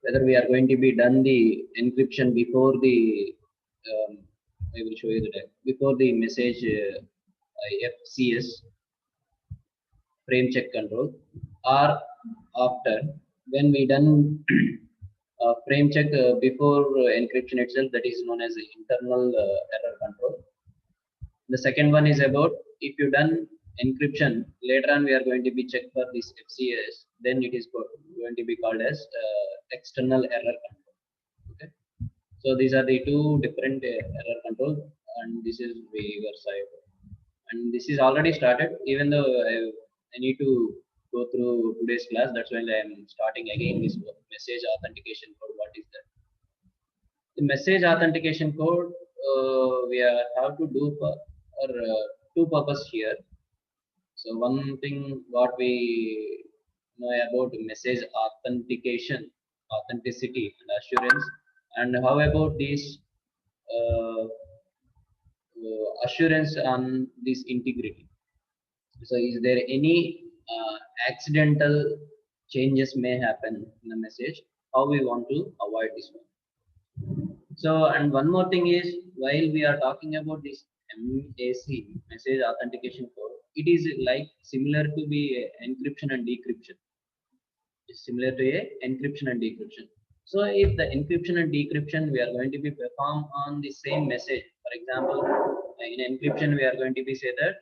whether we are going to be done the encryption before the I will show you the before the message FCS frame check control, or after when we done frame check before encryption itself, that is known as the internal error control. The second one is about if you done encryption later on we are going to be checked for this FCS, then it is going to be called as external error control. Okay, so these are the two different error control, and this is waiver side, and this is already started. Even though I need to go through today's class, that's why I am starting again this message authentication code. What is that? The message authentication code we have to do for two purpose here. So one thing what we know about message authentication, authenticity and assurance, and how about this uh, assurance on this integrity. So is there any accidental changes may happen in the message? How we want to avoid this one? So, and one more thing is, while we are talking about this MAC, message authentication code, it is like similar to be encryption and decryption. It's similar to a encryption and decryption. So, if the encryption and decryption we are going to be performed on the same message, for example, in encryption we are going to be say that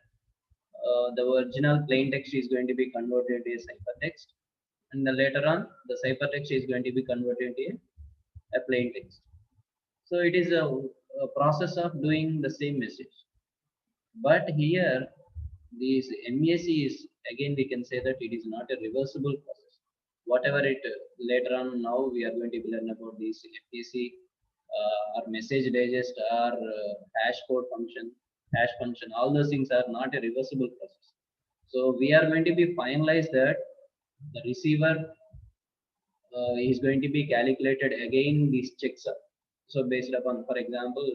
the original plain text is going to be converted into a ciphertext, and then later on the ciphertext is going to be converted into a plain text. So it is a process of doing the same message. But here, this MAC is again we can say that it is not a reversible process. Whatever it later on now we are going to learn about this FTC or message digest or hash code function, hash function. All those things are not a reversible process. So we are going to be finalize that the receiver is going to be calculated again. These checks are so based upon, for example,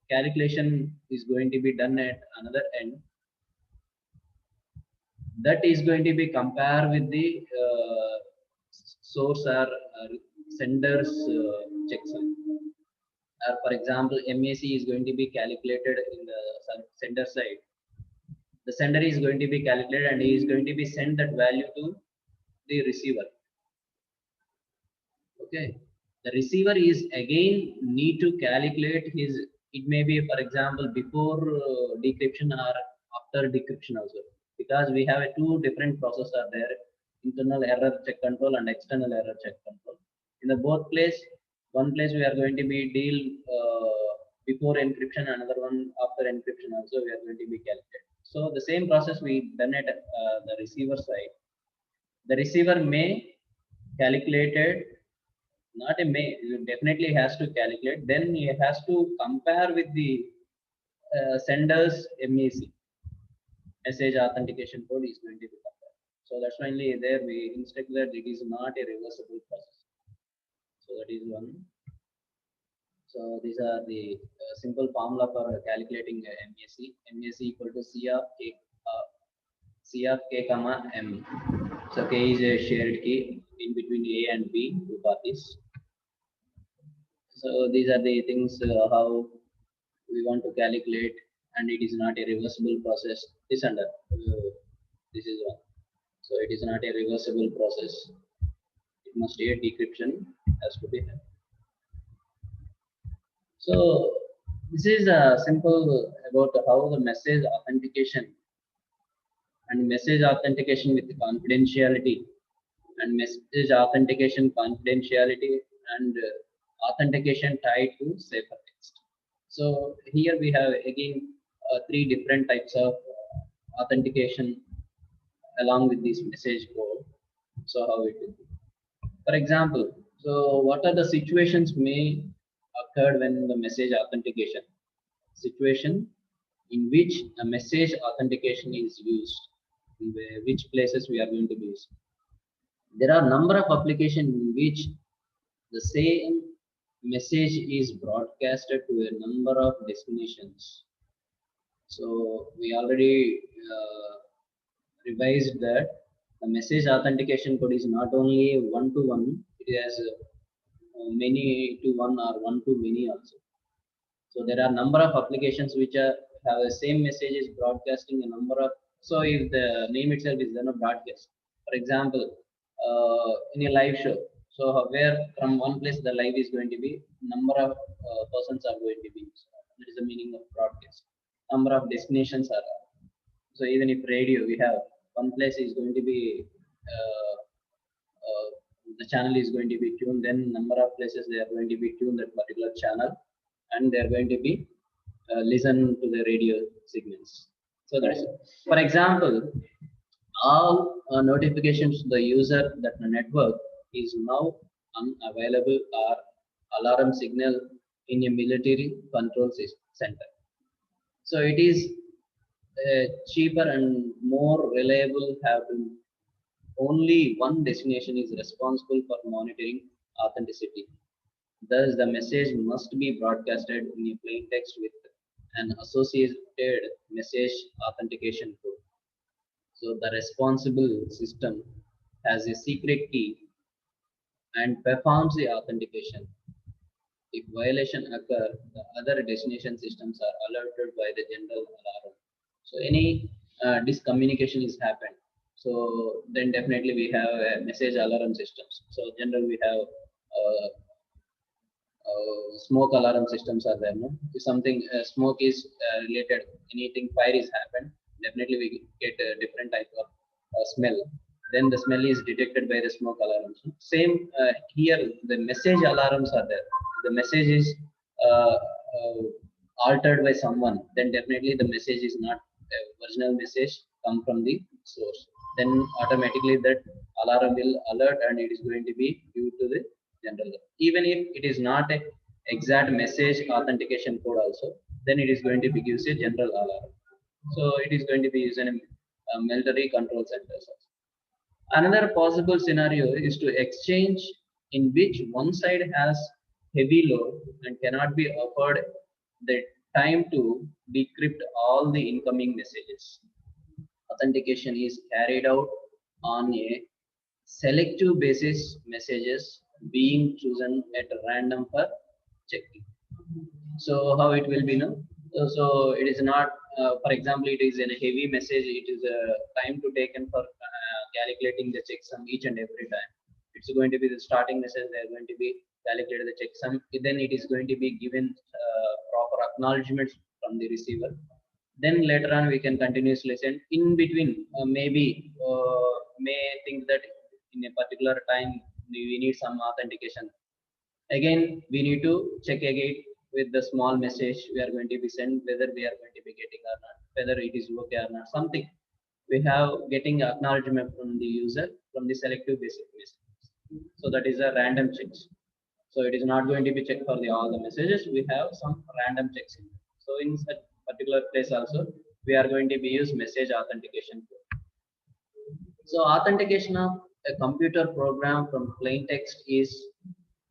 calculation is going to be done at another end, that is going to be compared with the source or sender's checksum. Or for example, MAC is going to be calculated in the sender side. The sender is going to be calculated and he is going to be sent that value to the receiver. Okay, the receiver is again need to calculate his, it may be for example before decryption or after decryption also, because we have a two different processes are there, internal error check control and external error check control. In the both place, one place we are going to be deal before encryption, another one after encryption also we are going to be calculated. So the same process we done at the receiver side. The receiver may calculated, not a may, definitely has to calculate, then he has to compare with the sender's MAC, message authentication code is going to be compared. So that's why only there we instruct that it is not a reversible process. So that is one. So these are the simple formula for calculating MAC. MAC equal to C of K, C of K comma M. So K is a shared key in between A and B, two parties. So these are the things how we want to calculate, and it is not a reversible process. This under this is one. So it is not a reversible process. It must be a decryption has to be done. So this is simple about how the message authentication and message authentication with confidentiality and message authentication confidentiality and authentication tied to ciphertext. So here we have again three different types of authentication along with this message code. So how it will be. For example, so what are the situations may occur when the message authentication? Situation in which a message authentication is used, in which places we are going to use. There are number of applications in which the same message is broadcasted to a number of destinations. So we already revised that the message authentication code is not only one-to-one, it has many to one or one to many also. So there are number of applications which are have the same message is broadcasting a number of. So if the name itself is then a broadcast, for example, in a live show, so where from one place the live is going to be, number of persons are going to be. So that is the meaning of broadcast. Number of destinations are. So even if radio, we have one place is going to be uh, uh, the channel is going to be tuned, then number of places they are going to be tuned that particular channel, and they are going to be listen to the radio signals. So that's it. For example, all notifications to the user that the network is now unavailable or alarm signal in a military control center. So it is cheaper and more reliable have been. Only one destination is responsible for monitoring authenticity. Thus, the message must be broadcasted in a plain text with an associated message authentication code. So, the responsible system has a secret key and performs the authentication. If violation occur, the other destination systems are alerted by the general alarm. So any discommunication is happened. So then definitely we have message alarm systems. So general we have smoke alarm systems are there. No? If something smoke is related, anything fire is happened, definitely we get a different type of smell. Then the smell is detected by the smoke alarms. Same here, the message alarms are there. The message is uh, uh, altered by someone, then definitely the message is not original message come from the source. Then automatically that alarm will alert and it is going to be due to the general. Even if it is not a exact message authentication code also, then it is going to be gives a general alarm. So it is going to be used in military control centers also. Another possible scenario is to exchange in which one side has heavy load and cannot be offered the time to decrypt all the incoming messages. Authentication is carried out on a selective basis, messages being chosen at random for checking. So how it will be now? So it is not, for example, it is in a heavy message. It is a time to taken for calculating the checksum each and every time. It's going to be the starting message. They are going to be calculated the checksum. Then it is going to be given proper acknowledgements from the receiver. Then later on we can continuously send. In between, maybe may think that in a particular time we need some authentication. Again we need to check again with the small message we are going to be sent, whether we are going to be getting or not, whether it is okay or not, something we have getting acknowledgement from the user from the selective basic messages. So that is a random checks. So it is not going to be checked for the all the messages, we have some random checks in. So in that particular place also we are going to be use message authentication code. So authentication of a computer program from plain text is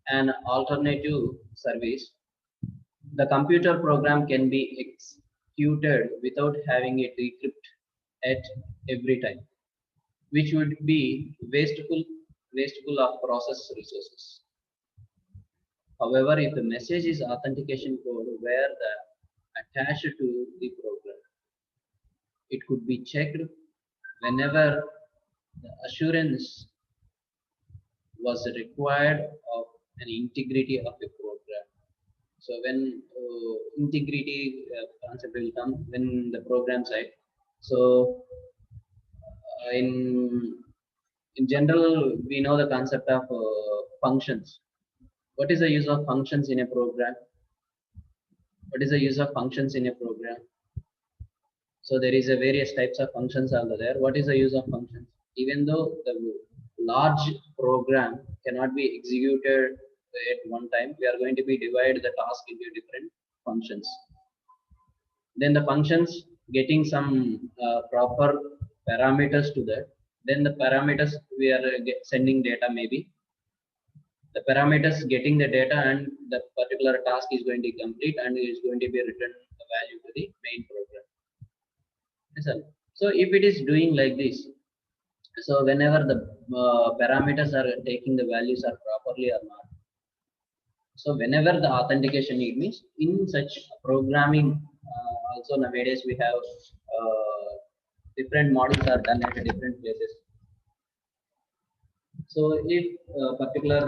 an alternative service. The computer program can be executed without having it decrypt at every time, which would be wasteful of process resources. However, if the message is authentication code where the attached to the program, it could be checked whenever the assurance was required of an integrity of a program. So when integrity concept will come when the program side. So in general, we know the concept of functions. What is the use of functions in a program? What is the use of functions in a program? So there is a various types of functions are there. What is the use of functions? Even though the large program cannot be executed at one time, we are going to be divide the task into different functions. Then the functions getting some proper parameters to that. Then the parameters we are sending data maybe. The parameters getting the data and the particular task is going to complete and is going to be returned the value to the main program. Yes, sir. So if it is doing like this, So whenever the parameters are taking the values are properly or not. So whenever the authentication need means in such programming, also nowadays we have different models are done at different places. So if a particular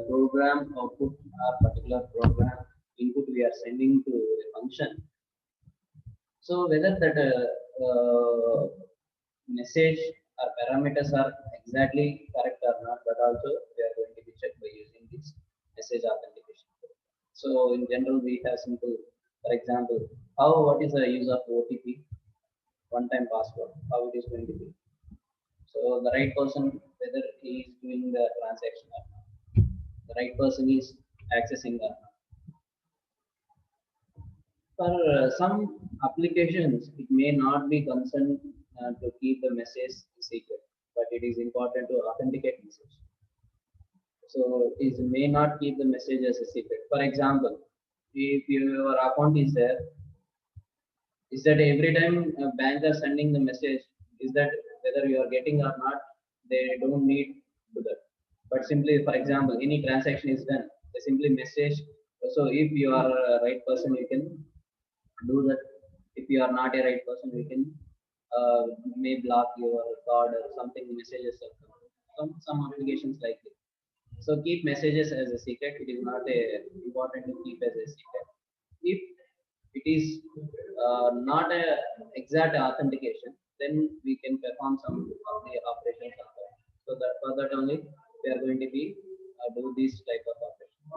program output or particular program input we are sending to a function, so whether that message or parameters are exactly correct or not, that also we are going to be checked by using this message authentication. So in general, we have simple, for example, what is the use of OTP, one-time password, how it is going to be. So the right person, whether he is doing the transaction or not, the right person is accessing or not. For some applications, it may not be concerned to keep the message secret, but it is important to authenticate message. So it may not keep the message as a secret. For example, if your account is there, is that every time a bank is sending the message, is that whether you are getting or not, they don't need to that. But simply, for example, any transaction is done, they simply message. So if you are a right person, you can do that. If you are not a right person, we can uh, may block your card or something messages or some applications like this. So keep messages as a secret. It is not a important to keep as a secret. If it is not a exact authentication, then we can perform some of the operations on that. So that for that only we are going to be do this type of operation.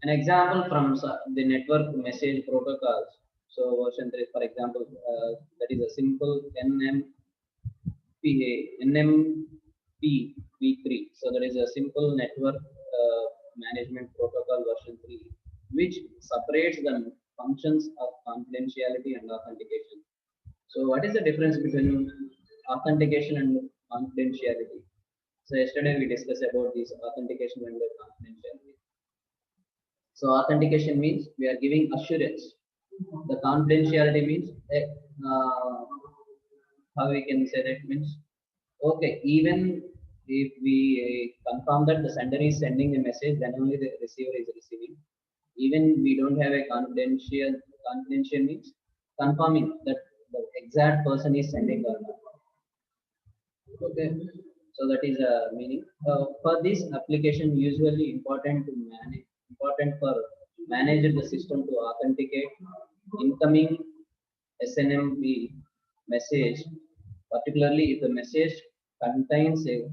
An example from the network message protocols. So version 3, for example, that is a simple NMP v3. So that is a simple network management protocol version 3, which separates the functions of confidentiality and authentication. So what is the difference between authentication and confidentiality? So yesterday we discussed about this authentication and the confidentiality. So authentication means we are giving assurance. The confidentiality means how we can say that means okay, even if we confirm that the sender is sending a message, then only the receiver is receiving. Even we don't have a confidential means confirming that the exact person is sending or not. Okay, so that is a meaning. For this application, usually important for manager the system to authenticate incoming SNMP message, particularly if the message contains a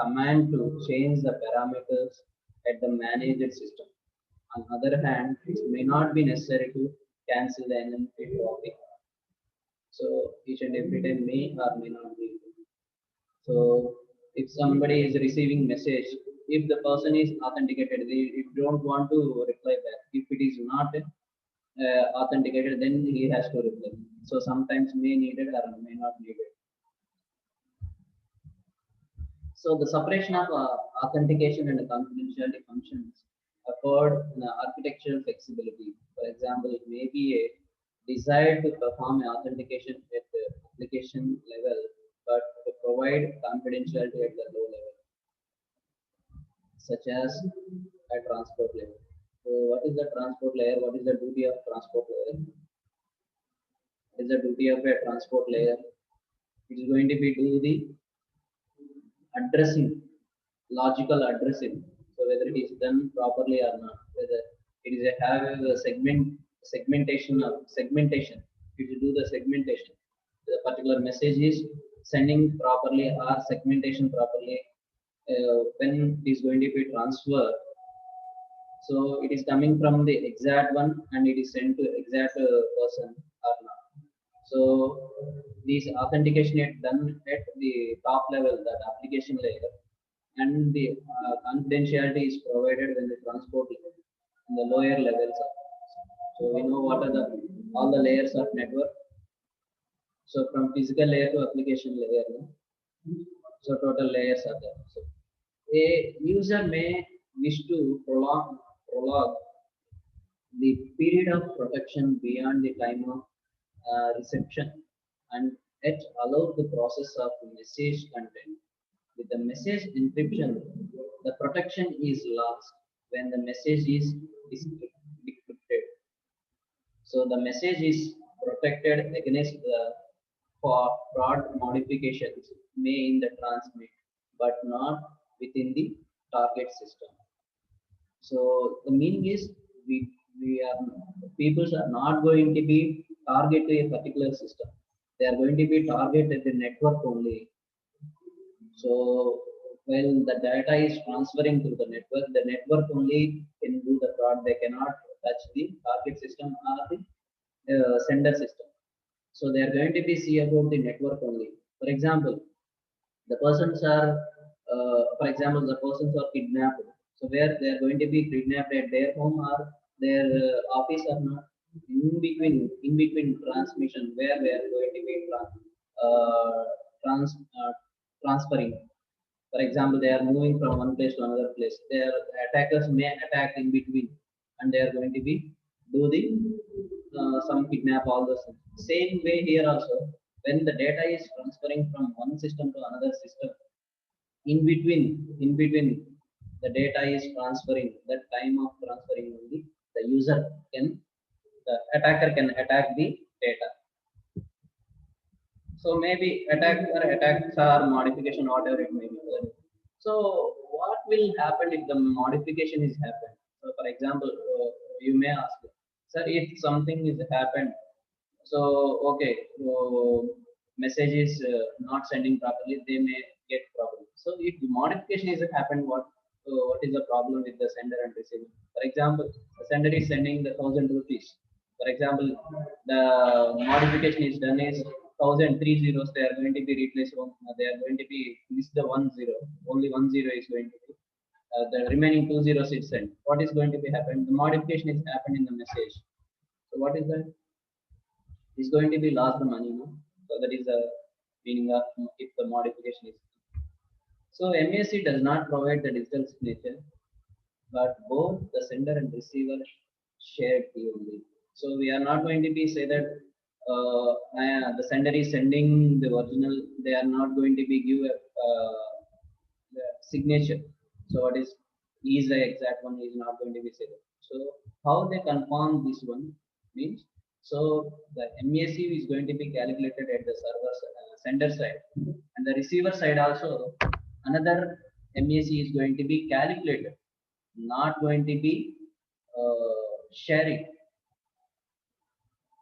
command to change the parameters at the managed system. On the other hand, it may not be necessary to cancel the NMP topic. So each and every time may or may not be. So if somebody is receiving message, if the person is authenticated, they don't want to reply back. If it is not authenticated, then he has to reply. So sometimes may needed or may not needed. So the separation of authentication and confidentiality functions afford architectural flexibility. For example, it may be a desire to perform authentication at the application level, but to provide confidentiality at the low level, such as a transport layer. So what is the transport layer? What is the duty of transport layer? What is the duty of a transport layer? It is going to be do the addressing, logical addressing. So whether it is done properly or not, whether it is a have a segmentation, it will do the segmentation. The particular message is sending properly or segmentation properly when it is going to be transferred. So it is coming from the exact one and it is sent to exact person or not. So this authentication is done at the top level, that application layer, and the confidentiality is provided when the transport level in the lower levels. So we know what are the all the layers of network. So from physical layer to application layer, no? So total layers are there. So a user may wish to prolong the period of protection beyond the time of reception and It allows the process of message content. With the message encryption, the protection is lost when the message is decrypted. So the message is protected against the fraud modifications made in the transmit, but not within the target system. So the meaning is we are people are not going to be target to a particular system. They are going to be targeted the network only. So when the data is transferring through the network only can do the fraud. They cannot touch the target system or the sender system. So they are going to be see about the network only. For example, the persons are for example the persons are kidnapped, so where they are going to be kidnapped at their home or their office or not, in between transmission where they are going to be uh, trans uh, transferring. For example, they are moving from one place to another place, their attackers may attack in between, and they are going to be do the some kidnap all those things. Same way here also, when the data is transferring from one system to another system, in between the data is transferring, that time of transferring only the user can, the attacker can attack the data. So maybe attack or attacks or modification, whatever it may be. So what will happen if the modification is happened? So for example, you may ask, sir, if something is happened, so okay, so message is not sending properly, they may get problem. So if the modification is happened, what is the problem with the sender and receiver? For example, the sender is sending the 1,000 rupees. For example, the modification is done is 1,003 zeros. They are going to be replaced. They are going to be miss the 1 0. Only 1 0 is going to be. The remaining 2 zeros is sent. What is going to be happen? The modification is happened in the message. So what is that? Is going to be lost the money, no? So that is the meaning of if the modification is. So MAC does not provide the digital signature, but both the sender and receiver share key only. So we are not going to be say that the sender is sending the original. They are not going to be give a the signature. So what is the exact one is not going to be said. So how they confirm this one means, so the MAC is going to be calculated at the server sender side, and the receiver side also another MAC is going to be calculated, not going to be sharing.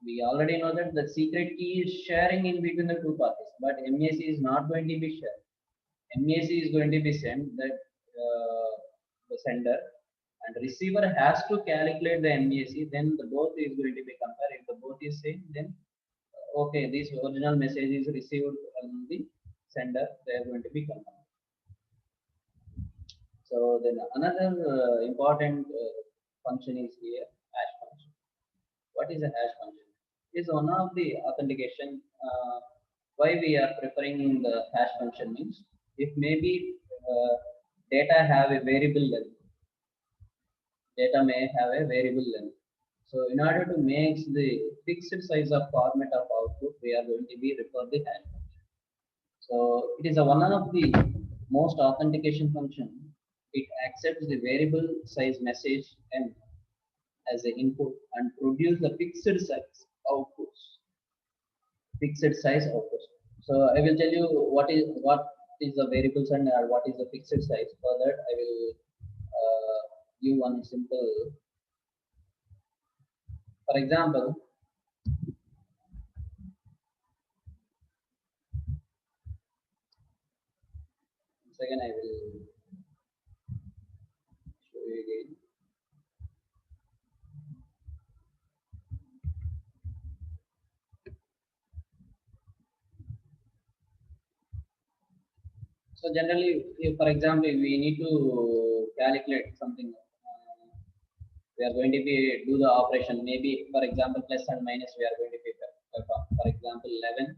We already know that the secret key is sharing in between the two parties, but MAC is not going to be shared. MAC is going to be sent that the sender and receiver has to calculate the MAC. Then the both is going to be compared. If the both is same, then okay, this original message is received from the sender. They are going to be compared. So then another important function is here, hash function. What is a hash function? Is one of the authentication. Why we are preferring the hash function means, if maybe data have a variable length, data may have a variable length. So in order to make the fixed size of format of output, we are going to be refer the hash function. So it is a one of the most authentication function. It accepts the variable size message m as the input and produce the fixed size outputs. Fixed size outputs. So I will tell you what is the variables and what is the fixed size. For that, I will give one simple. For example, second I will show you again. So generally, if, for example, if we need to calculate something, we are going to be do the operation. Maybe, for example, plus and minus, we are going to be perform. For example, 11.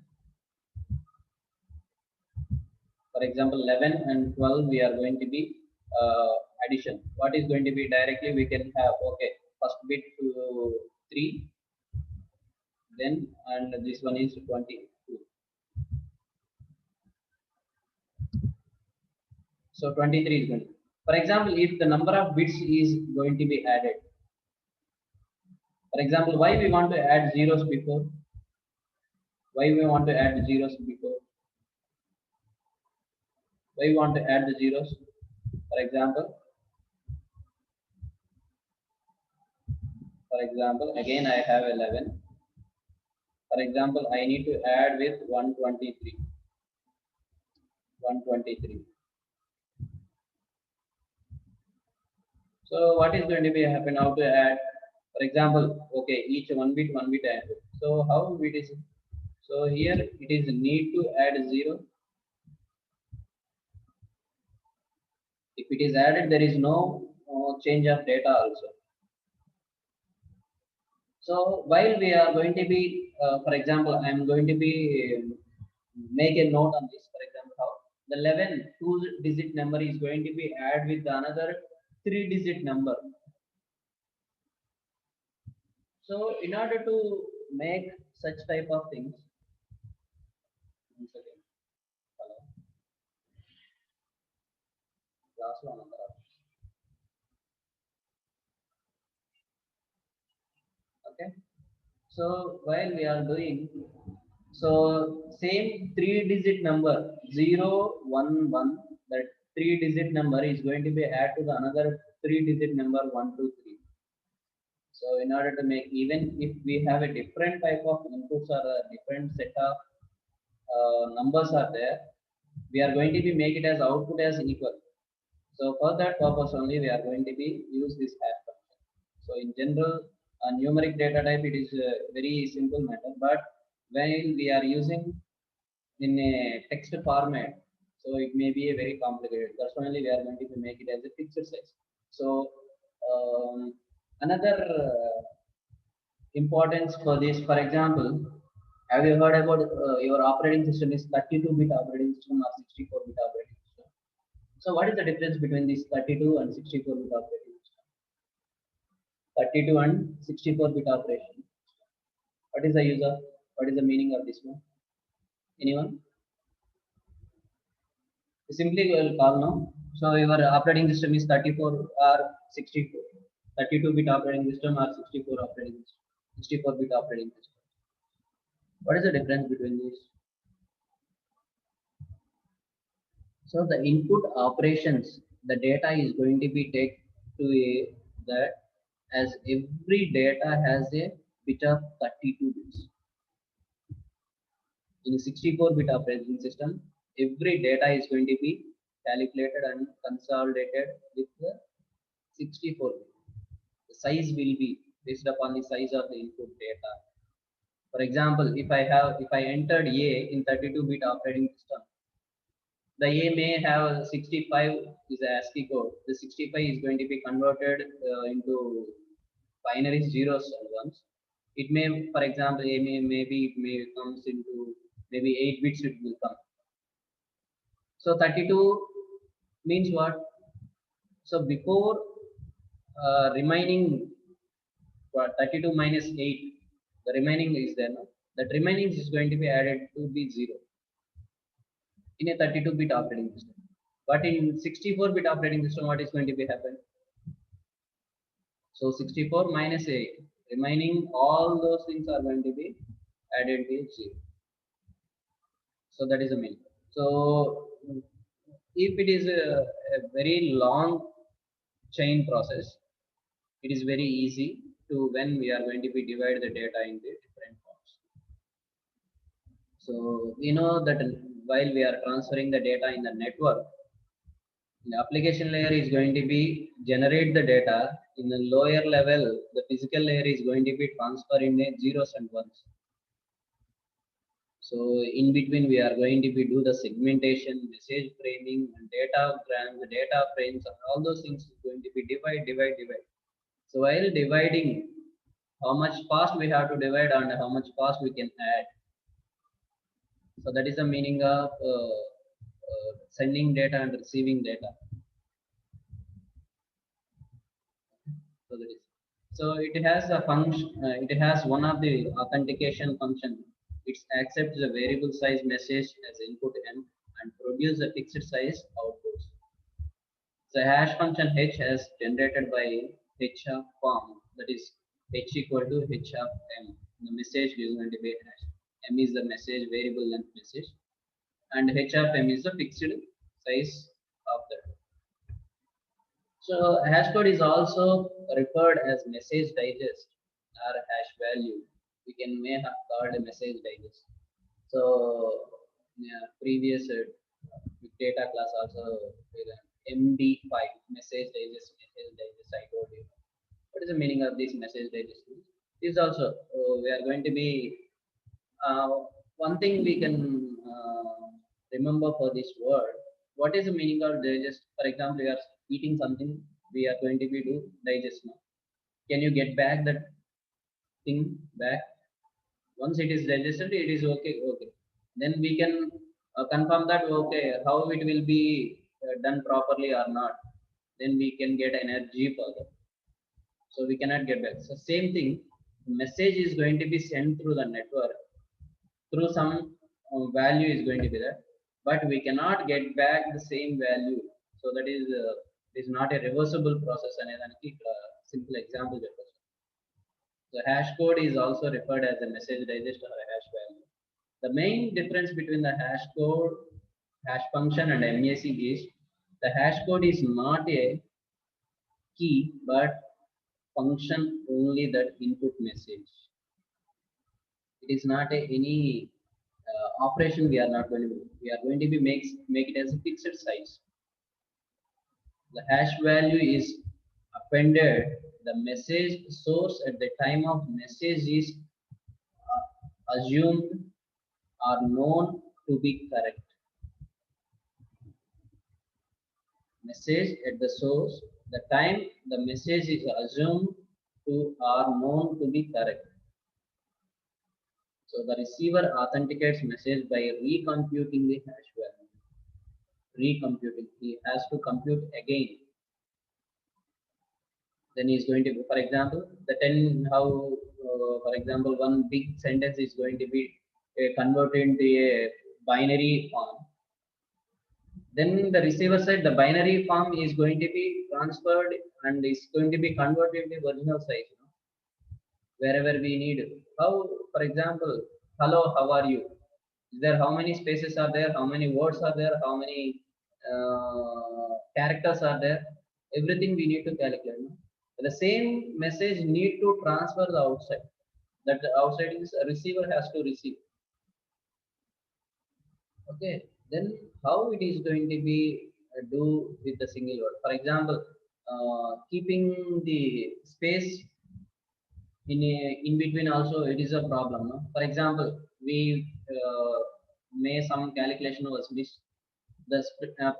For example, 11 and 12, we are going to be addition. What is going to be directly? We can have okay, first bit to 3, then and this one is 22. So 23 is going to. For example, if the number of bits is going to be added, for example, why we want to add zeros before? Why we want to add zeros before? Why we want to add the zeros? For example, again I have 11. For example, I need to add with 123. 123. So what is going to be happen? How to add? For example, okay, each one bit add. So how it is? So here it is need to add 0. If it is added, there is no change of data also. So while we are going to be, for example, I am going to be make a note on this. For example, how the 11 two-digit number is going to be add with another three-digit number. So in order to make such type of things, once again, hello, last one number. Okay. So while we are doing, so same three-digit number 011, that three-digit number is going to be add to the another three-digit number 123. So in order to make, even if we have a different type of inputs or a different set of numbers are there, we are going to be make it as output as equal. So for that purpose only we are going to be use this hash function. So in general, numeric data type, it is a very simple matter, but when we are using in a text format, so it may be a very complicated. That's why only we are going to make it as a fixed size. So another importance for this, for example, have you heard about your operating system is 32-bit operating system or 64-bit operating system? So what is the difference between this 32 and 64-bit operating system? 32 and 64-bit operation. What is the user? What is the meaning of this one? Anyone? Simply we will call now. So your operating system is 34 or 64. 32-bit operating system or 64 operating system. 64-bit operating system. What is the difference between these? So the input operations, the data is going to be take to a that as every data has a bit of 32 bits. In a 64-bit operating system, every data is going to be calculated and consolidated with the 64 bit. The size will be based upon the size of the input data. For example, if I entered A in 32-bit operating system, the A may have 65 is a ASCII code. The 65 is going to be converted into binary zeros and ones. It may, for example, A maybe it may comes into maybe 8 bits it will come. So 32 means what? So before remaining 32 minus 8, the remaining is there. No? That remaining is going to be added to be 0 in a 32-bit operating system. But in 64-bit operating system, what is going to be happen? So 64 minus 8, remaining all those things are going to be added to 0. So that is the mean. So if it is a very long chain process, it is very easy to when we are going to be divide the data into different parts. So we know that while we are transferring the data in the network, the application layer is going to be generate the data. In the lower level, the physical layer is going to be transfer in a zeros and ones. So in between, we are going to be do the segmentation, message framing, and data grams, the data frames, and all those things is going to be divide. So while dividing, how much fast we have to divide and how much fast we can add. So that is the meaning of sending data and receiving data. So that is. So it has a function. It has one of the authentication function. It accepts the variable size message as input m and produce a fixed size outputs. So hash function h has generated by h of form, that is h equal to h of m. The message is going to be hash. M is the message variable length message, and h of m is the fixed size of that. So hash code is also referred as message digest or hash value. We can may have called a message digest. So yeah, previous big data class also with an MD5 message digest. I told you. What is the meaning of this message digest? Is also we are going to be uh, one thing we can remember for this word. What is the meaning of digest? For example, we are eating something. We are going to be do digest now. Can you get back that thing back? Once it is digested, it is okay. Okay. Then we can confirm that okay how it will be done properly or not. Then we can get energy for that. So we cannot get back. So same thing. Message is going to be sent through the network through some value is going to be there, but we cannot get back the same value. So that is not a reversible process. And simple example చెప్పొచ్చు. So hash code is also referred as a message digest or a hash value. The main difference between the hash code, hash function and MAC is the hash code is not a key but function only that input message. It is not any operation we are not going to do. We are going to be make it as a fixed size. The hash value is appended. The message source at the time of message is assumed or known to be correct. Message at the source, the time the message is assumed to or known to be correct. So the receiver authenticates message by recomputing the hash value. Recomputing, he has to compute again. Then he's going to be, for example, the 10 how for example one big sentence is going to be converted into a binary form. Then the receiver side, the binary form is going to be transferred and is going to be converted into original size, wherever we need. How, for example, hello, how are you? Is there how many spaces are there? How many words are there? How many characters are there? Everything we need to calculate. The same message need to transfer the outside. That the outside is a receiver has to receive. Okay. Then how it is going to be do with the single word? For example, keeping the space in between also it is a problem, no? For example, we may some calculation was missed. The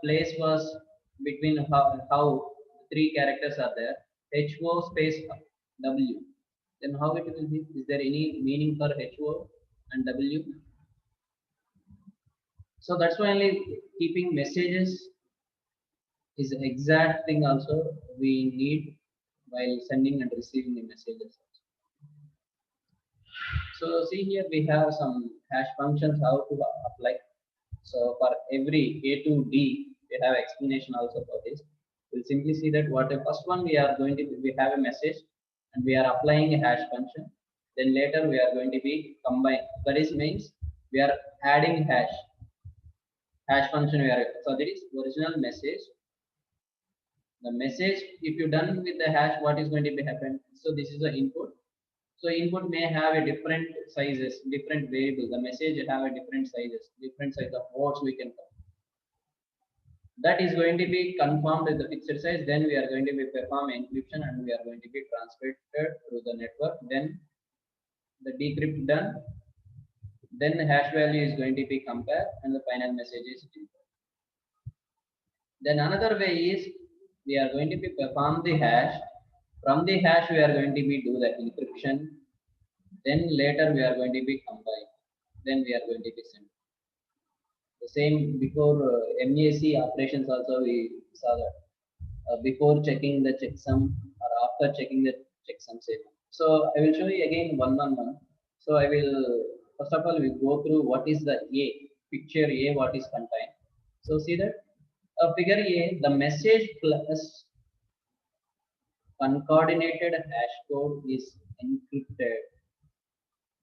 place was between how three characters are there, ho space w. Then how it will be? Is there any meaning for ho and w? So that's why only keeping messages is the exact thing also we need while sending and receiving the messages. So see here we have some hash functions how to apply. So for every A to D, we have explanation also for this. We'll simply see that what the first one we are going to we have a message and we are applying a hash function. Then later we are going to be combine. That is means we are adding hash function. We are so there is original message. The message if you done with the hash, what is going to be happen? So this is the input. So input may have a different sizes, different variable. The message have a different sizes, different size of words we can count. That is going to be confirmed with the fixed size. Then we are going to be perform encryption and we are going to be transmitted through the network. Then the decrypt done. Then the hash value is going to be compared and the final message is delivered. Then another way is we are going to be perform the hash. From the hash we are going to be do the encryption. Then later we are going to be combine. Then we are going to be send. The same before MAC operations also we saw that before checking the checksum or after checking the checksum statement. So I will show you again one. So I will first of all we go through what is the A picture A what is contained. So see that Figure A, the message plus concatenated hash code is encrypted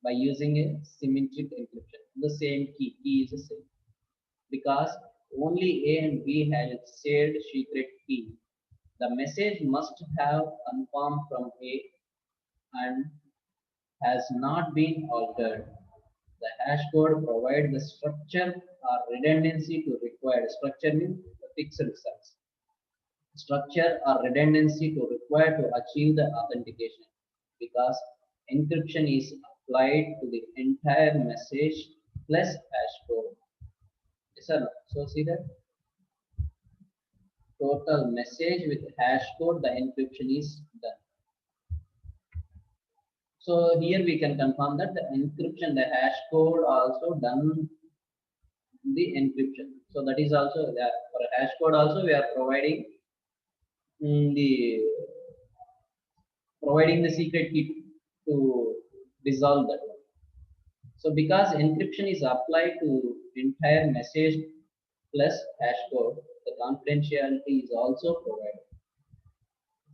by using a symmetric encryption. The same key is the same because only A and B has a shared secret key. The message must have confirmed from A and has not been altered. The hash code provides the structure or redundancy to required structure means the fixed results. Structure or redundancy to require to achieve the authentication because encryption is applied to the entire message plus hash code. Yes or no? So see that total message with hash code, the encryption is done. So here we can confirm that the encryption, the hash code also done the encryption. So that is also there. For a hash code also we are the providing the secret key to resolve that one. So because encryption is applied to entire message plus hash code, the confidentiality is also provided.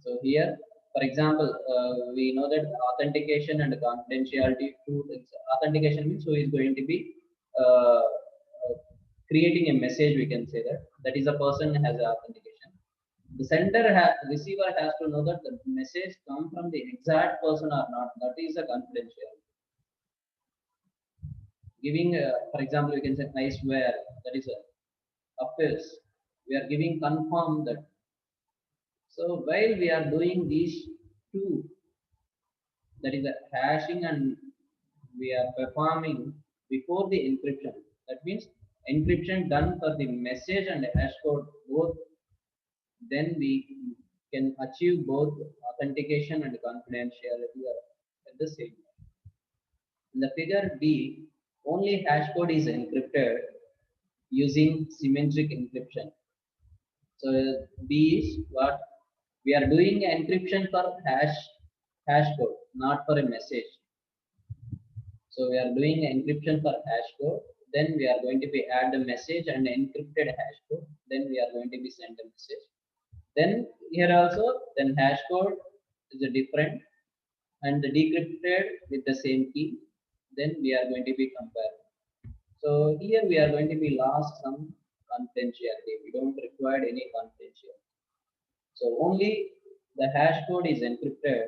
So here, for example, we know that authentication and confidentiality, two things. Authentication means who is going to be creating a message, we can say that. That is a person has a authentication. The receiver has to know that the message come from the exact person or not. That is a confidentiality. Giving, for example, we can say I swear, that is a offense. We are giving confirm that. So while we are doing these two, that is a hashing and we are performing before the encryption. That means encryption done for the message and the hash code both, then we can achieve both authentication and confidentiality at the same time. In the figure B, only hash code is encrypted using symmetric encryption. So B is what we are doing encryption for hash code, not for a message. So we are doing encryption for hash code. Then we are going to be add the message and encrypted hash code. Then we are going to be send a message. Then here also, then hash code is a different and decrypted with the same key. Then we are going to be compared. So here we are going to be lost some confidentiality. We don't require any confidentiality. So only the hash code is encrypted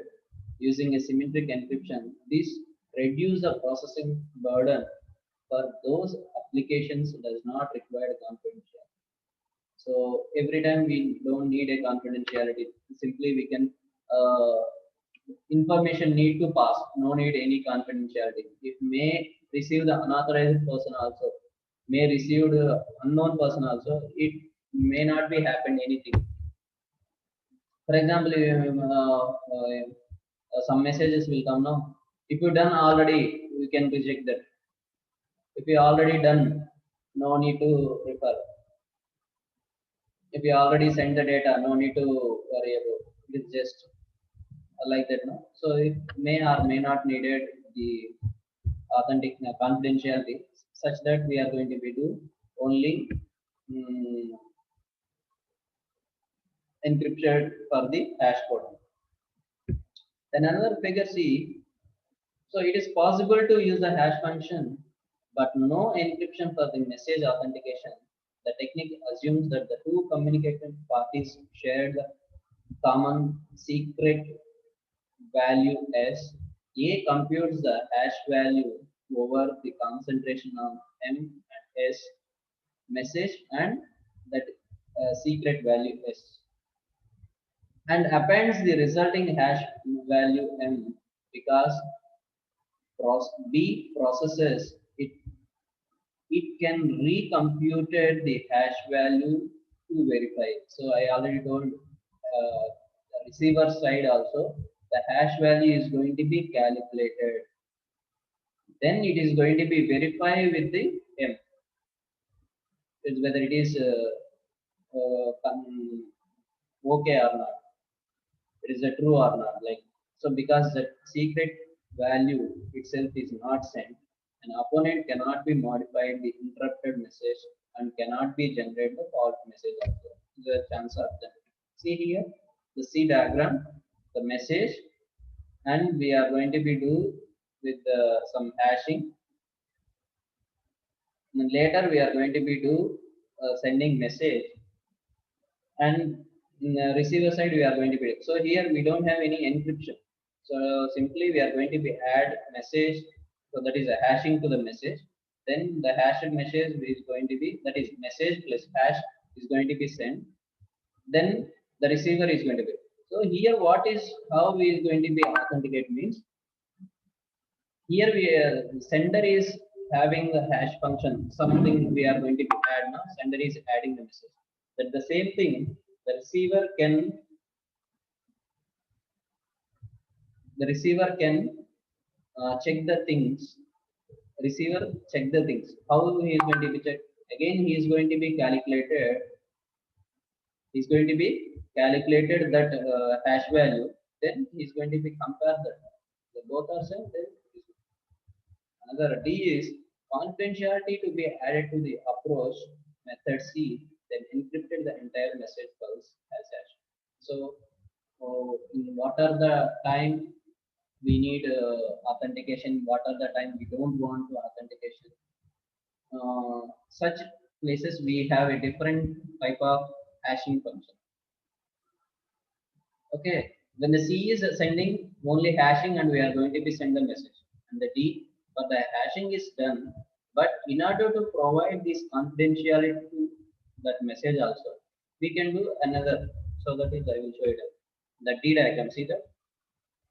using a symmetric encryption. This reduce the processing burden for those applications does not require confidentiality. So every time we don't need a confidentiality, simply we can information need to pass, no need any confidentiality. If may receive the unauthorized person also, may receive the unknown person also, it may not be happened anything. For example, some messages will come now. If you done already, we can reject that. If you already done, no need to refer. If you already sent the data, no need to worry about. It's just like that, no. So it may or may not needed the authentic confidentiality, such that we are going to be do only encrypted for the hash code. Then another figure C. So it is possible to use the hash function, but no encryption for the message authentication. The technique assumes that the two communicating parties share the common secret value S. A computes the hash value over the concentration of M and S message and that secret value S, and appends the resulting hash value M because B processes it, it can recompute the hash value to verify. So I already told the receiver side also the hash value is going to be calculated. Then it is going to be verified with the M. It's whether it is okay or not. It is a true or not. Like so, because the secret value itself is not sent, an opponent cannot be modified the interrupted message and cannot be generated the fault message also. The chance of that. See here the C diagram, the message, and we are going to be do with some hashing. And later we are going to be do sending message, and in the receiver side we are going to be. So here we don't have any encryption. So simply we are going to be add message. So that is a hashing to the message. Then the hashed message is going to be, that is message plus hash is going to be sent. Then the receiver is going to be. So here what is, how we is going to be authenticate means, here we sender is having the hash function, something we are going to be add now. Sender is adding the message. That the same thing, the receiver can, check the things. Receiver check the things. How he is going to be checked? Again, he is going to be calculated. He's going to be calculated that hash value. Then he's going to be compare that. The both are same. Then another D is confidentiality to be added to the approach method C. Then encrypted the entire message pulse as hash. So, in what are the time we need authentication? What are the time we don't want to authentication? Such places we have a different type of hashing function. Okay, when the C is sending only hashing and we are going to be send the message, and the D, but the hashing is done. But in order to provide this confidentiality to that message also, we can do another. So that is, I will show it. The D diagram, see that?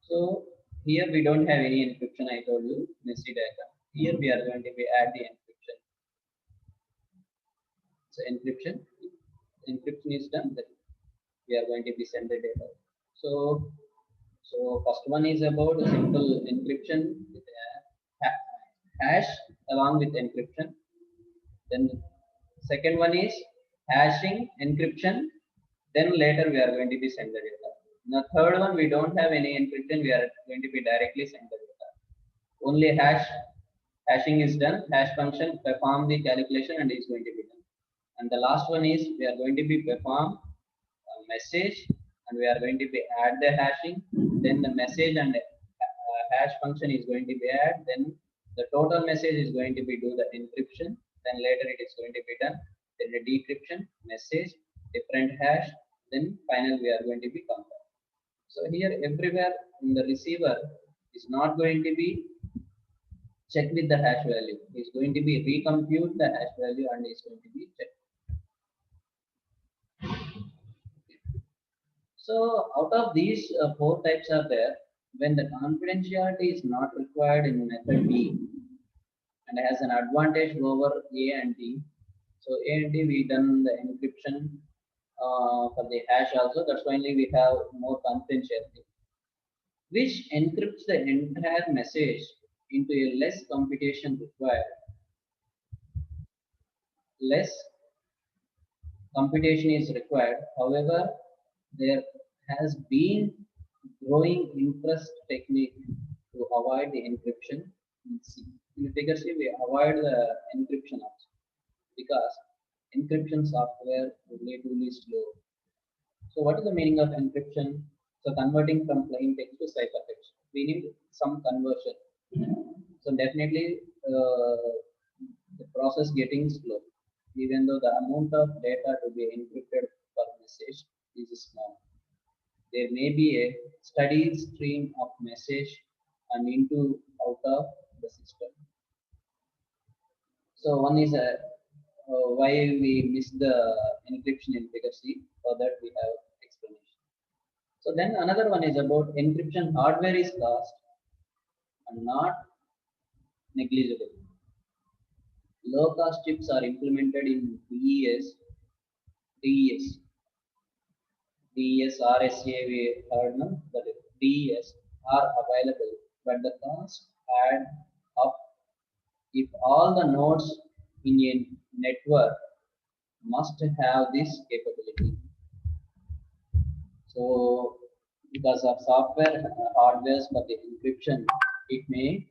So here we don't have any encryption. I told you, messy diagram. Here we are going to be add the encryption. So encryption is done. Then we are going to be send the data. So first one is about a simple encryption with a hash along with encryption. Then second one is hashing encryption. Then later we are going to be send the data. The third one we don't have any encryption. We are going to be directly send the data. Only hashing is done. Hash function perform the calculation and is going to be done. And the last one is we are going to be perform a message, and we are going to be add the hashing. Then the message and hash function is going to be add. Then the total message is going to be do the encryption. Then later it is going to be done. Then the decryption, message, different hash. Then final we are going to be compare. So here everywhere in the receiver is not going to be check with the hash value. It's going to be recompute the hash value and it's going to be checked. So out of these four types are there, when the confidentiality is not required in method B and has an advantage over A and D. So A and D we done the encryption for the hash also. That's why we have more confidentiality, which encrypts the entire message into a less computation required. Less computation is required. However, there has been growing interest technique to avoid the encryption in C. In figure C, we avoid the encryption also because encryption software relatively slow. So what is the meaning of encryption? So converting from plain text to ciphertext. We need some conversion. So definitely the process getting slow, even though the amount of data to be encrypted per message is small. There may be a steady stream of message and into out of the system. So one is why we miss the encryption in figure C. For that we have explanation. So then another one is about encryption hardware is cost and not negligible. Low cost chips are implemented in DES, RSA we heard now, that is DES are available, but the cost add up if all the nodes in a network must have this capability. So because of software hardware for the encryption, it may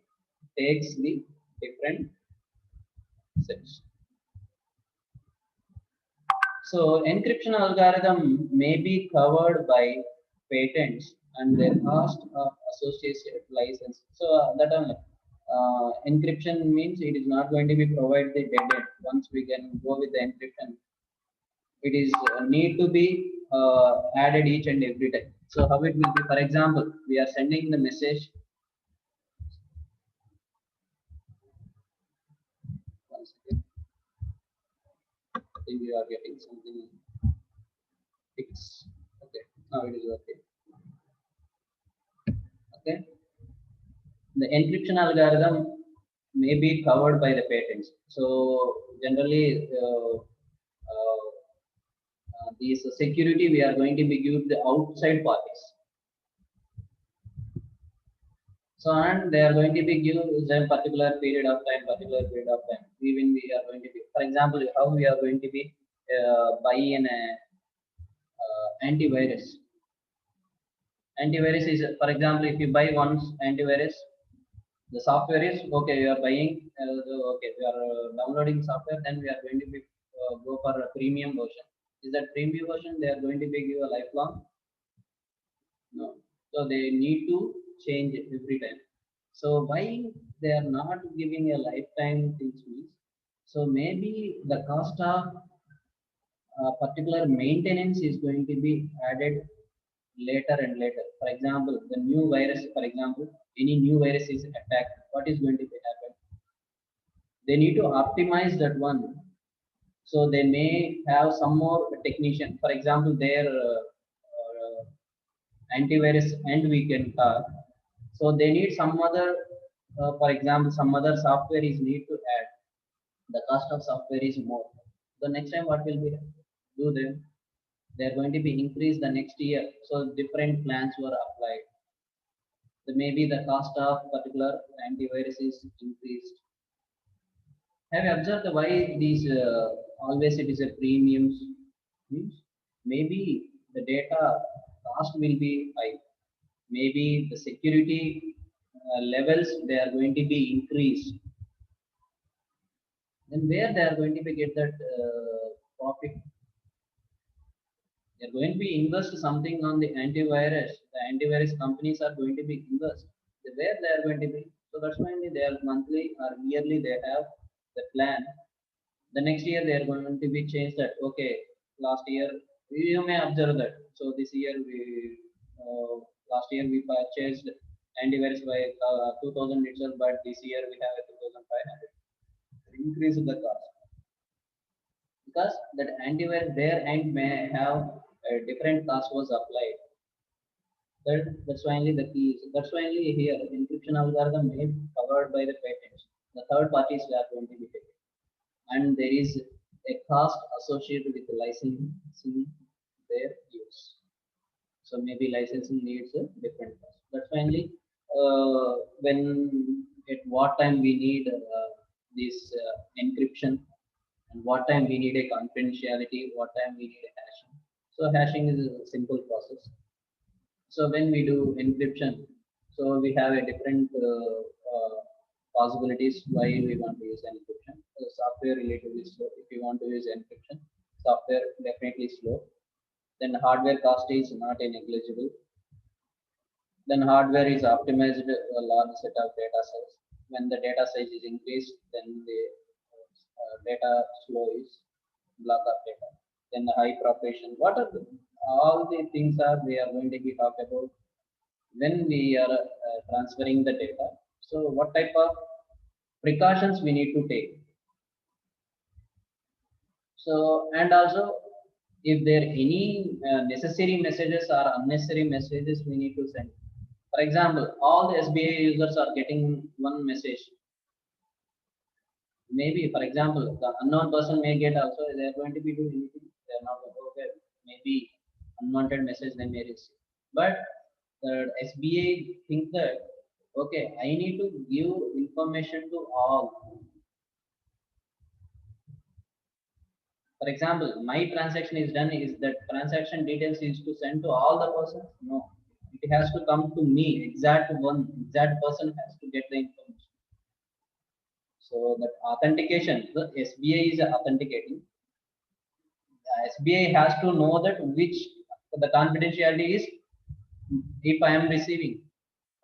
takes the different sets. So encryption algorithm may be covered by patents and their cost of associated license. So that encryption means it is not going to be provided the dead end. Once we can go with the encryption, it is need to be added each and every time. So how it will be? For example, we are sending the message. One second. I think you are getting something fixed. Okay, now it is okay. Okay, the encryption algorithm may be covered by the patents. So generally, these security we are going to be give the outside parties. So and they are going to be give them particular period of time, particular period of time. Even we are going to be, for example, how we are going to be buying an antivirus. Antivirus is, for example, if you buy once antivirus, the software is okay. You are buying, okay. We are downloading software, then we are going to be go for a premium version. Is that premium version? They are going to be give a lifelong. No. So they need to change it every time. So why they are not giving a lifetime things means? So maybe the cost of particular maintenance is going to be added later and later. For example, the new virus, for example, any new virus is attacked. What is going to be happen? They need to optimize that one. So they may have some more technician. For example, their antivirus and we can so they need some other for example some other software is need to add. The cost of software is more. The next time what will be do them? They are going to be increased the next year. So different plans were applied. So maybe the cost of particular antivirus is increased. Have you observed why these always it is a premiums means? Maybe the data cost will be high. Maybe the security levels they are going to be increased. Then where they are going to be get that profit? They are going to be invest something on the antivirus. The antivirus companies are going to be invest. Where they are going to be? So that's why they are monthly or yearly they have the plan. The next year they are going to be changed that. Okay, last year you may observe that. So this year we last year we purchased antivirus by 2000 itself, but this year we have a 2500. Increase the cost because that antivirus there and may have a different cost was applied. That's why only the key is. That's why only here encryption algorithm made covered by the patents. The third parties are going to be taken, and there is a cost associated with the licensing their use. So maybe licensing needs a different cost. That's why only when at what time we need this encryption and what time we need a confidentiality, what time we need a hashing. So hashing is a simple process. So when we do encryption, so we have a different possibilities why we want to use encryption. Software relatively slow. If you want to use encryption, software definitely slow. Then hardware cost is not negligible. Then hardware is optimized a large set of data sets. When the data size is increased, then the data flow is block of data. Then the high propagation. What are all the things are we are going to be talk about when we are transferring the data. So what type of precautions we need to take. So and also if there any necessary messages or unnecessary messages we need to send. For example, all the SBI users are getting one message. Maybe, for example, the unknown person may get also they are going to be doing anything. They are not okay. Maybe unwanted message they may receive. But the SBA think that okay, I need to give information to all. For example, my transaction is done. Is that transaction details is to send to all the persons? No, it has to come to me. Exact person has to get the information. So that authentication, the SBI is authenticating. SBI has to know that which the confidentiality is. If I am receiving,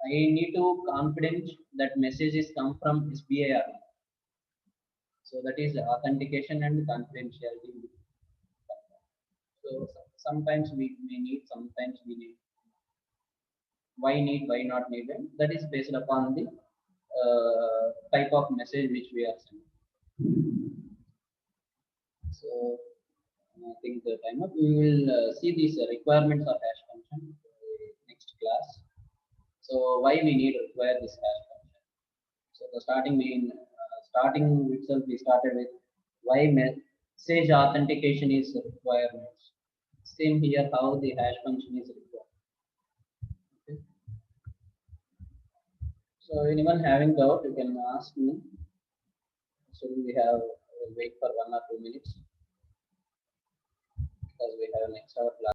I need to confident that message is come from SBI or not. So that is authentication and confidentiality. So sometimes we may need, sometimes we need. Why need, why not need? And that is based upon the type of message which we are sending. So I think the time up. We will see these requirements of hash function next class. So why we need require this hash function? So the starting itself we started with why message authentication is required. Same here how the hash function is required. Okay. So anyone having doubt, you can ask me. So we have we'll wait for 1 or 2 minutes because we have next hour class.